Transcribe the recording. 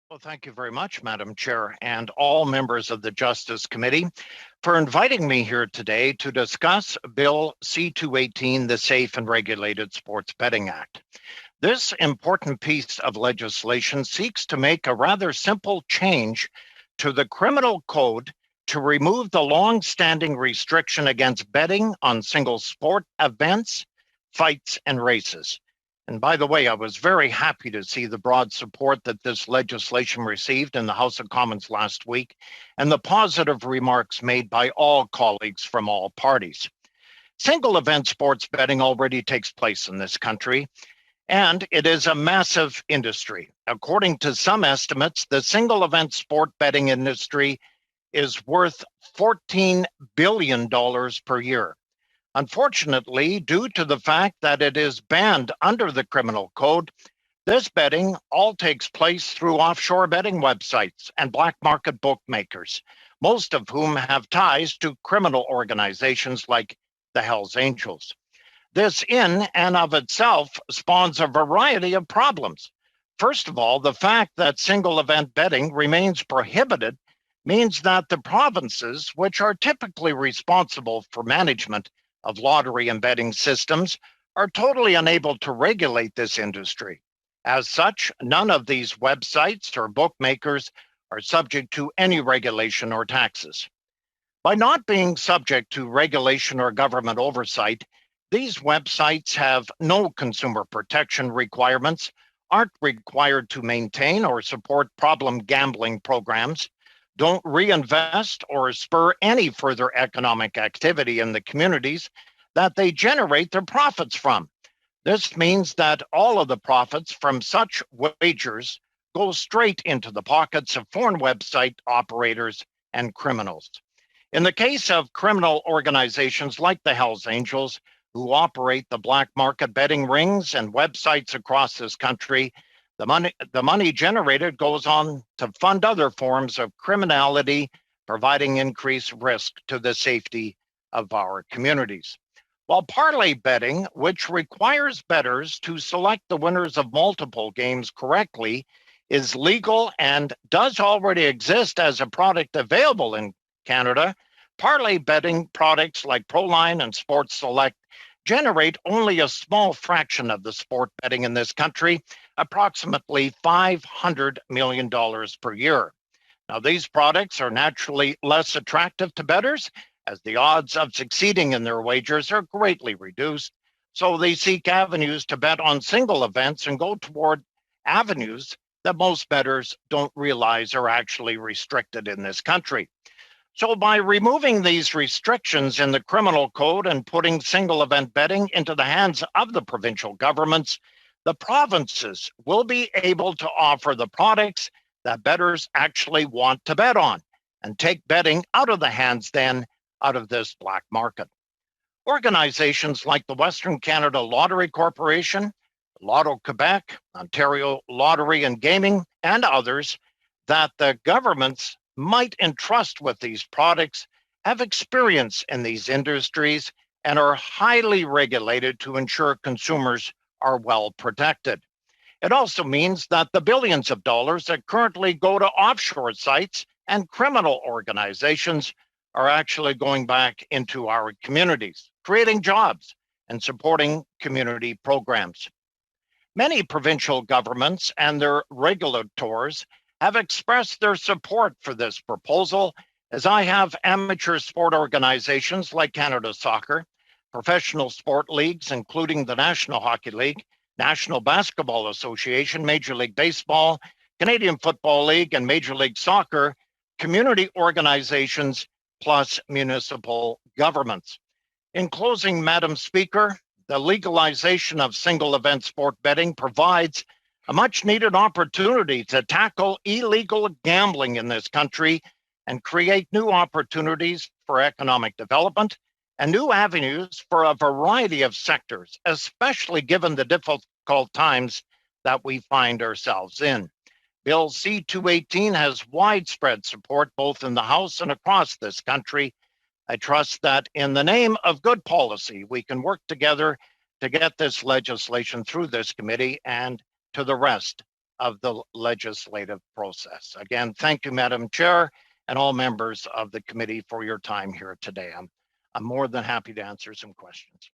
Well, thank you very much, Madam Chair, and all members of the Justice Committee for inviting me here today to discuss Bill C-218, the Safe and Regulated Sports Betting Act. This important piece of legislation seeks to make a rather simple change to the criminal code to remove the long-standing restriction against betting on single sport events, fights, and races. And by the way, I was very happy to see the broad support that this legislation received in the House of Commons last week and the positive remarks made by all colleagues from all parties. Single event sports betting already takes place in this country, and it is a massive industry. According to some estimates, the single event sport betting industry is worth $14 billion per year. Unfortunately, due to the fact that it is banned under the criminal code, this betting all takes place through offshore betting websites and black market bookmakers, most of whom have ties to criminal organizations like the Hells Angels. This in and of itself spawns a variety of problems. First of all, the fact that single event betting remains prohibited means that the provinces, which are typically responsible for management of lottery and betting systems, are totally unable to regulate this industry. As such, none of these websites or bookmakers are subject to any regulation or taxes. By not being subject to regulation or government oversight, these websites have no consumer protection requirements, aren't required to maintain or support problem gambling programs, don't reinvest or spur any further economic activity in the communities that they generate their profits from. This means that all of the profits from such wagers go straight into the pockets of foreign website operators and criminals. In the case of criminal organizations like the Hells Angels, who operate the black market betting rings and websites across this country, the money generated goes on to fund other forms of criminality, providing increased risk to the safety of our communities. While parlay betting, which requires bettors to select the winners of multiple games correctly, is legal and does already exist as a product available in Canada, parlay betting products like Proline and Sports Select generate only a small fraction of the sport betting in this country, approximately $500 million per year. Now, these products are naturally less attractive to bettors as the odds of succeeding in their wagers are greatly reduced. So they seek avenues to bet on single events and go toward avenues that most bettors don't realize are actually restricted in this country. So by removing these restrictions in the criminal code and putting single event betting into the hands of the provincial governments, the provinces will be able to offer the products that bettors actually want to bet on and take betting out of the hands then out of this black market. Organizations like the Western Canada Lottery Corporation, Lotto Quebec, Ontario Lottery and Gaming, and others that the governments might entrust with these products have experience in these industries and are highly regulated to ensure consumers are well protected. It also means that the billions of dollars that currently go to offshore sites and criminal organizations are actually going back into our communities, creating jobs and supporting community programs. Many provincial governments and their regulators have expressed their support for this proposal, as I have amateur sport organizations like Canada Soccer, professional sport leagues, including the National Hockey League, National Basketball Association, Major League Baseball, Canadian Football League, and Major League Soccer, community organizations, plus municipal governments. In closing, Madam Speaker, the legalization of single event sport betting provides a much needed opportunity to tackle illegal gambling in this country and create new opportunities for economic development and new avenues for a variety of sectors, especially given the difficult times that we find ourselves in. Bill C-218 has widespread support both in the House and across this country. I trust that in the name of good policy, we can work together to get this legislation through this committee and to the rest of the legislative process. Again, thank you, Madam Chair, and all members of the committee for your time here today. I'm more than happy to answer some questions.